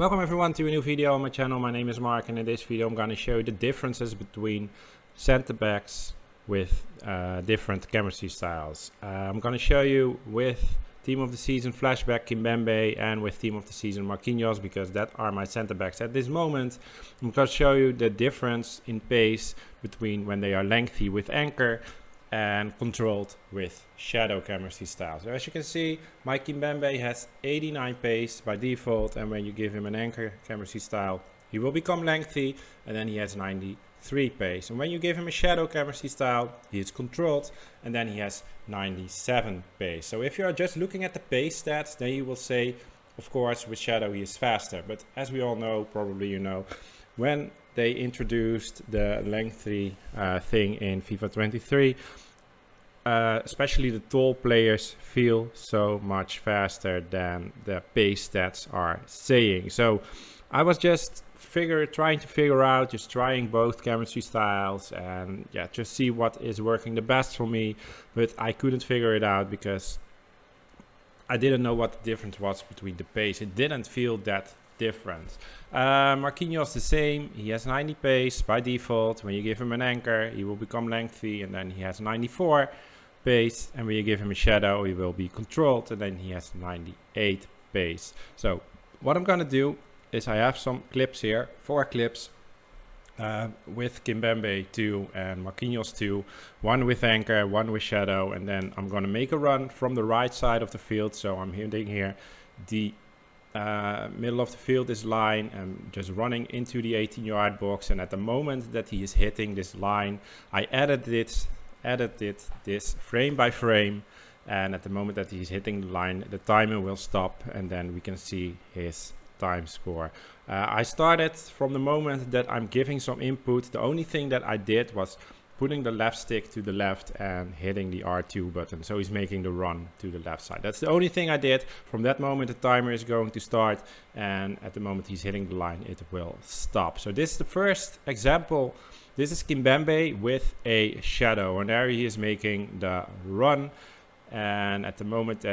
Welcome everyone to a new video on my channel. My name is Mark, and in this video I'm going to show you the differences between center backs with different chemistry styles. I'm going to show you with team of the season flashback Kimpembe and with team of the season Marquinhos, because that are my center backs at this moment. I'm going to show you the difference in pace between when they are lengthy with anchor and controlled with shadow chemistry style. So as you can see, my Kimpembe has 89 pace by default, and when you give him an anchor chemistry style, he will become lengthy, and then he has 93 pace. And when you give him a shadow chemistry style, he is controlled, and then he has 97 pace. So if you are just looking at the pace stats, then you will say, of course, with shadow he is faster. But as we all know, probably you know, when they introduced the lengthy thing in FIFA 23, especially the tall players feel so much faster than the pace stats are saying. So I was just trying to figure out, just trying both chemistry styles and just see what is working the best for me, but I couldn't figure it out because I didn't know what the difference was between the pace. It didn't feel that different. Marquinhos the same, he has 90 pace by default. When you give him an anchor, he will become lengthy, and then he has 94 pace, and when you give him a shadow, he will be controlled, and then he has 98 pace. So what I'm gonna do is I have some clips here, 4 clips with Kimpembe 2 and Marquinhos 2, one with anchor, one with shadow, and then I'm gonna make a run from the right side of the field. So I'm hitting here the middle of the field, this line, and just running into the 18-yard box. And at the moment that he is hitting this line, I edited this frame by frame, and at the moment that he's hitting the line, the timer will stop, and then we can see his time score. I started from the moment that I'm giving some input. The only thing that I did was putting the left stick to the left and hitting the R2 button. So he's making the run to the left side. That's the only thing I did. From that moment, the timer is going to start. And at the moment he's hitting the line, it will stop. So this is the first example. This is Kimpembe with a shadow. And there he is making the run. And at the moment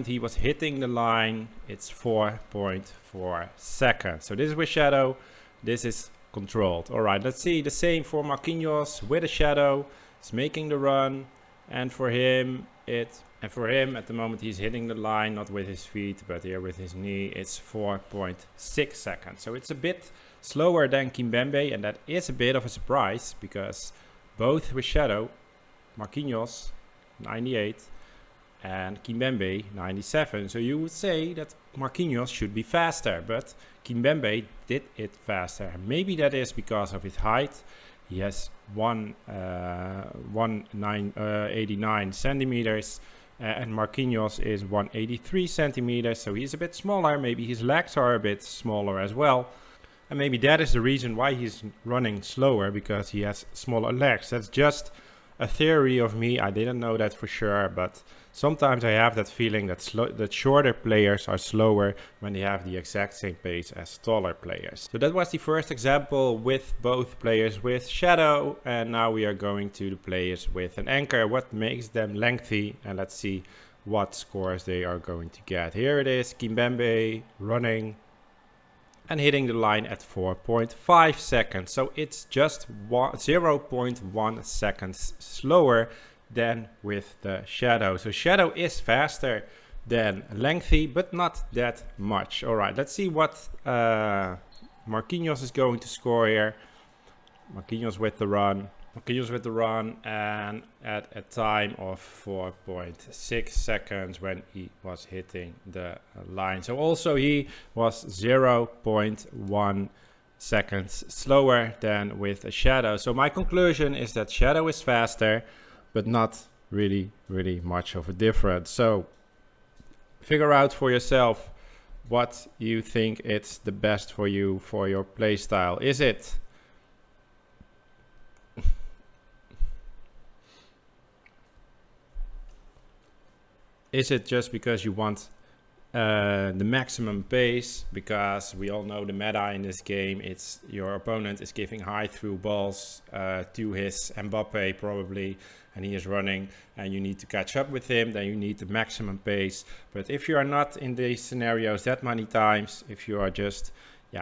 he was hitting the line, it's 4.4 seconds. So this is with shadow. This is controlled. All right, let's see the same for Marquinhos with a shadow. He's making the run, and for him at the moment he's hitting the line, not with his feet but here with his knee. It's 4.6 seconds. So it's a bit slower than Kimpembe, and that is a bit of a surprise because both with shadow, Marquinhos 98 and Kimpembe 97. So you would say that Marquinhos should be faster, but Kimpembe did it faster. Maybe that is because of his height. He has 189 centimeters, and Marquinhos is 183 centimeters. So he's a bit smaller. Maybe his legs are a bit smaller as well. And maybe that is the reason why he's running slower, because he has smaller legs. That's just a theory of me. I didn't know that for sure, but sometimes I have that feeling that shorter players are slower when they have the exact same pace as taller players. So that was the first example with both players with shadow, and now we are going to the players with an anchor. What makes them lengthy, and let's see what scores they are going to get. Here it is, Kimpembe running and hitting the line at 4.5 seconds. So it's just 0.1 seconds slower than with the shadow. So shadow is faster than lengthy, but not that much. All right, let's see what Marquinhos is going to score here. Marquinhos with the run. And at a time of 4.6 seconds when he was hitting the line. So also he was 0.1 seconds slower than with a shadow. So my conclusion is that shadow is faster, but not really much of a difference. So figure out for yourself what you think it's the best for you for your play style. Is it just because you want the maximum pace, because we all know the meta in this game. It's your opponent is giving high through balls to his Mbappe probably, and he is running, and you need to catch up with him. Then you need the maximum pace. But if you are not in these scenarios that many times, if you are just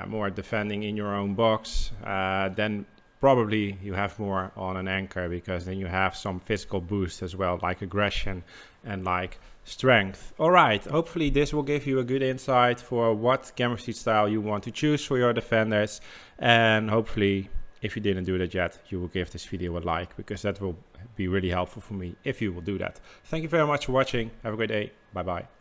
more defending in your own box, then probably you have more on an anchor, because then you have some physical boost as well, like aggression and like strength. All right, hopefully this will give you a good insight for what chemistry style you want to choose for your defenders. And hopefully, if you didn't do that yet, you will give this video a like, because that will be really helpful for me if you will do that. Thank you very much for watching. Have a great day. Bye bye.